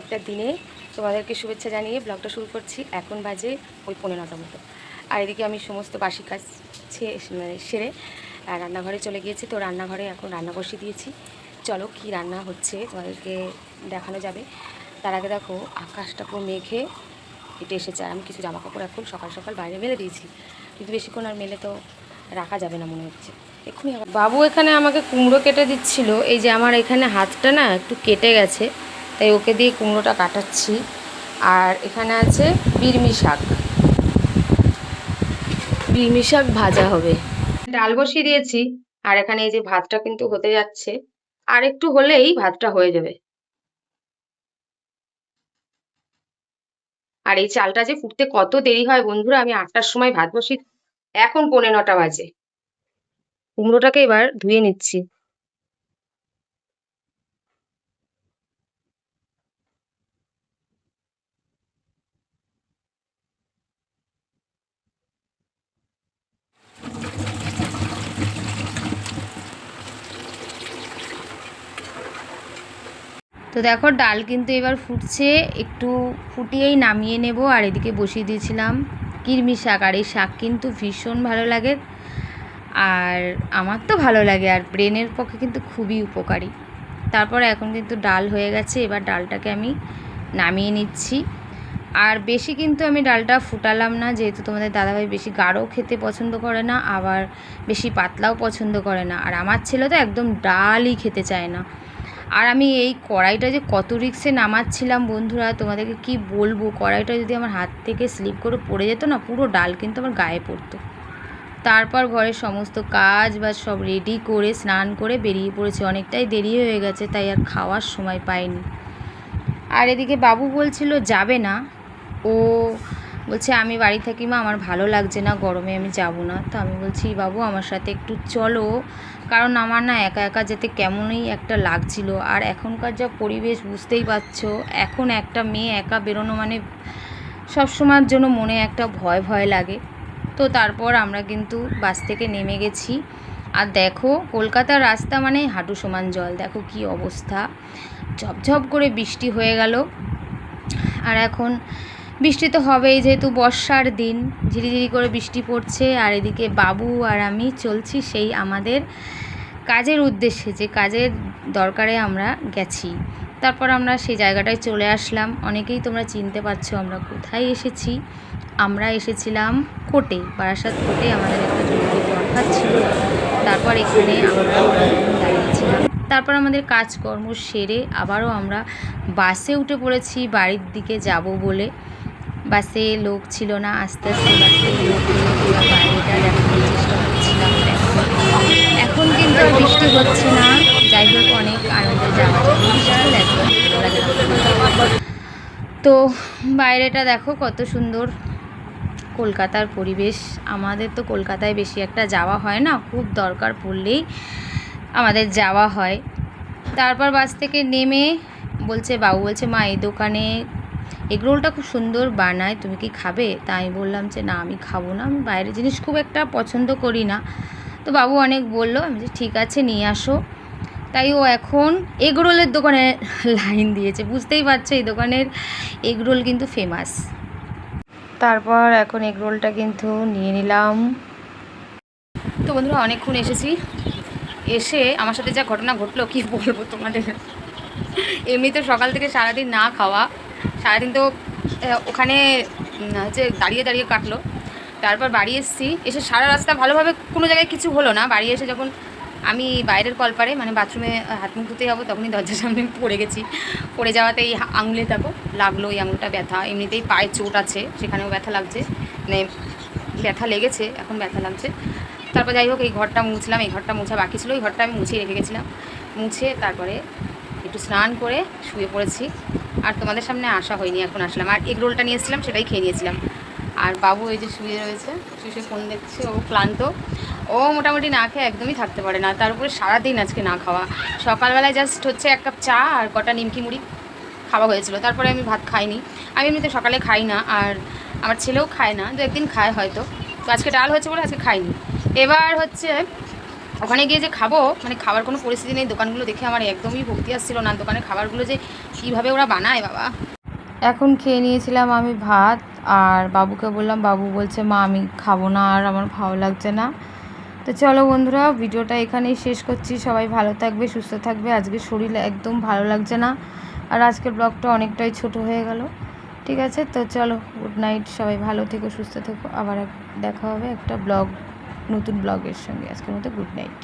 একটা দিনে তোমাদেরকে শুভেচ্ছা জানিয়ে ব্লগটা শুরু করছি। এখন বাজে ওই 9:15 মতো। আর এদিকে আমি সমস্ত বাসি কাজ সেরে রান্নাঘরে চলে গিয়েছি। তো রান্নাঘরে এখন রান্না বসিয়ে দিয়েছি। চলো কি রান্না হচ্ছে তোমাদেরকে দেখানো যাবে। তার আগে দেখো আকাশটা পুরো মেঘে হেঁটে এসেছে। আর আমি কিছু জামা কাপড় এখন সকাল সকাল বাইরে মেলে দিয়েছি, কিন্তু বেশিক্ষণ আর মেলে তো রাখা যাবে না মনে হচ্ছে। এক্ষুনি বাবু এখানে আমাকে কুমড়ো কেটে দিচ্ছিল। এই যে আমার এখানে হাতটা না একটু কেটে গেছে, তাই ওকে দিয়ে কুমড়োটা কাটাচ্ছি। আর এখানে আছে বিরমি শাক, বিরমি শাক ভাজা হবে। ডাল বসিয়ে দিয়েছি। আর এখানে এই যে ভাতটা কিন্তু হতে যাচ্ছে, আর একটু হলেই ভাতটা হয়ে যাবে। আর এই চালটা যে ফুটতে কত দেরি হয় বন্ধুরা, আমি 8টার সময় ভাত বসি, এখন 9:45 বাজে। কুমড়োটাকে এবার ধুয়ে নিচ্ছি। তো দেখো ডাল কিন্তু এবার ফুটছে, একটু ফুটিয়েই নামিয়ে নেব। আর এদিকে বসিয়ে দিয়েছিলাম কিরমি শাক। আর এই শাক কিন্তু ভীষণ ভালো লাগে, আর আমার তো ভালো লাগে, আর ব্রেনের পক্ষে কিন্তু খুবই উপকারী। তারপরে এখন কিন্তু ডাল হয়ে গেছে, এবার ডালটাকে আমি নামিয়ে নিচ্ছি। আর বেশি কিন্তু আমি ডালটা ফুটালাম না, যেহেতু তোমাদের দাদাভাই বেশি গাঢ় খেতে পছন্দ করে না, আবার বেশি পাতলাও পছন্দ করে না। আর আমার ছেলে তো একদম ডালই খেতে চায় না। আর আমি এই কড়াইটা যে কত রিক্সে নামাচ্ছিলাম বন্ধুরা, তোমাদেরকে কি বলবো। কড়াইটা যদি আমার হাত থেকে স্লিপ করে পড়ে যেত না, পুরো ডাল কিন্তু আমার গায়ে পড়তো। তারপর ঘরের সমস্ত কাজ বা সব রেডি করে স্নান করে বেরিয়ে পড়েছে। অনেকটাই দেরি হয়ে গেছে, তাই আর খাওয়ার সময় পাইনি। আর এদিকে বাবু বলছিল যাবে না, ও বলছে আমি বাড়ি থাকি মা, আমার ভালো লাগছে না, গরমে আমি যাব না। তো আমি বলছি বাবু আমার সাথে একটু চলো, কারণ আমার না একা একা যেতে কেমনই একটা লাগছিল। আর এখনকার যা পরিবেশ বুঝতেই পারছো, এখন একটা মেয়ে একা বেরোনো মানে সবসময়ের জন্য মনে একটা ভয় ভয় লাগে। তো তারপর আমরা কিন্তু বাস থেকে নেমে গেছি। আর দেখো কলকাতার রাস্তা মানে হাঁটু সমান জল, দেখো কি অবস্থা। ঝপঝপ করে বৃষ্টি হয়ে গেল। আর এখন বৃষ্টি তো হবেই, যেহেতু বর্ষার দিন, ঝিরিঝিরি করে বৃষ্টি পড়ছে। আর এদিকে বাবু আর আমি চলছি সেই আমাদের কাজের উদ্দেশ্যে, যে কাজের দরকারে আমরা গেছি। তারপর আমরা সেই জায়গাটায় চলে আসলাম। অনেকেই তোমরা চিনতে পারছো আমরা কোথায় এসেছি। আমরা এসেছিলাম কোর্টে, বারাসাত কোর্টে আমাদের একটা জরুরি দরকার ছিল। তারপর এখানে আমরা দাঁড়িয়েছিলাম। তারপর আমাদের কাজকর্ম সেরে আবারও আমরা বাসে উঠে পড়েছি বাড়ির দিকে যাব বলে। বাসে লোক ছিল না, আস্তে আস্তে বাসে লোক হয়ে পুরো বাইরেটা দেখানোর চেষ্টা করছিলাম। এখন কিন্তু আর বৃষ্টি হচ্ছে না। যাই হোক অনেক আনন্দের যাওয়া বিশাল একদম আমরা গেলাম। তো বাইরেটা দেখো কত সুন্দর, কলকাতার পরিবেশ। আমাদের তো কলকাতায় বেশি একটা যাওয়া হয় না, খুব দরকার পড়লেই আমাদের যাওয়া হয়। তারপর বাস থেকে নেমে বলছে বাবু বলছে মা এই দোকানে এগরোলটা খুব সুন্দর বানায়, তুমি কি খাবে? তা আমি বললাম যে না আমি খাবো না, আমি বাইরের জিনিস খুব একটা পছন্দ করি না। তো বাবু অনেক বললো, আমি যে ঠিক আছে নিয়ে আসো। তাই ও এখন এগরোলের দোকানে লাইন দিয়েছে। বুঝতেই পারছো এই দোকানের এগরোল কিন্তু ফেমাস। তারপর এখন এগরোলটা কিন্তু নিয়ে নিলাম। তো বন্ধুরা অনেকক্ষণ এসেছি, এসে আমার সাথে যা ঘটনা ঘটলো কি বলবো তোমাদের। এমনি তো সকাল থেকে সারাদিন না খাওয়া, সারাদিন তো ওখানে হচ্ছে দাঁড়িয়ে দাঁড়িয়ে কাটলো। তারপর বাড়ি এসেছি, এসে সারা রাস্তা ভালোভাবে কোনো জায়গায় কিছু হলো না। বাড়ি এসে যখন আমি বাইরের কলপারে মানে বাথরুমে হাত মুখ ধুতে যাবো, তখনই দরজার সামনে পড়ে গেছি। পড়ে যাওয়াতে এই আঙুলে দেখো লাগলো, এই আঙুলটা ব্যথা। এমনিতেই পায়ে চোট আছে, সেখানেও ব্যথা লাগছে, মানে ব্যথা লেগেছে, এখন ব্যথা লাগছে। তারপর যাই হোক এই ঘরটা মুছলাম, এই ঘরটা মোছা বাকি ছিল, এই ঘরটা আমি মুছিয়ে রেখে গেছিলাম। মুছে তারপরে একটু স্নান করে শুয়ে পড়েছি। আর তোমাদের সামনে আসা হয়নি, এখন আসলাম। আর এগ রোলটা নিয়ে এসেছিলাম, সেটাই খেয়ে নিয়েছিলাম। আর বাবু এই যে শুয়ে রয়েছে, শুয়ে ফোন দেখছে, ও ক্লান্ত। ও মোটামুটি না খেয়ে একদমই থাকতে পারে না, তার উপরে সারাদিন আজকে না খাওয়া। সকালবেলায় জাস্ট হচ্ছে 1 কাপ চা আর কটা নিমকি মুড়ি খাওয়া হয়েছিল, তারপরে আমি ভাত খাইনি। আমি এমনিতে সকালে খাই না, আর আমার ছেলেও খায় না, 2 একদিন খায় হয়তো। তো আজকে ডাল হয়েছে বলে আজকে খাইনি। এবার হচ্ছে ওখানে গিয়ে যে খাবো, মানে খাবার কোনো পরিস্থিতি নেই। দোকানগুলো দেখে আমার একদমই ভক্তি আসছিল না, দোকানের খাবারগুলো যে কীভাবে ওরা বানায় বাবা। এখন খেয়ে নিয়েছিলাম আমি ভাত, আর বাবুকে বললাম, বাবু বলছে মা আমি খাবো না, আর আমার ভালো লাগছে না। তো চলো বন্ধুরা, ভিডিওটা এখানেই শেষ করছি। সবাই ভালো থাকবে, সুস্থ থাকবে। আজকে শরীর একদম ভালো লাগছে না, আর আজকের ব্লগটা অনেকটাই ছোট হয়ে গেল। ঠিক আছে, তো চলো, গুড নাইট। সবাই ভালো থেকো, সুস্থ থেকো। আবার দেখা হবে একটা নতুন ব্লগের সঙ্গে। আজকের মতো গুড নাইট।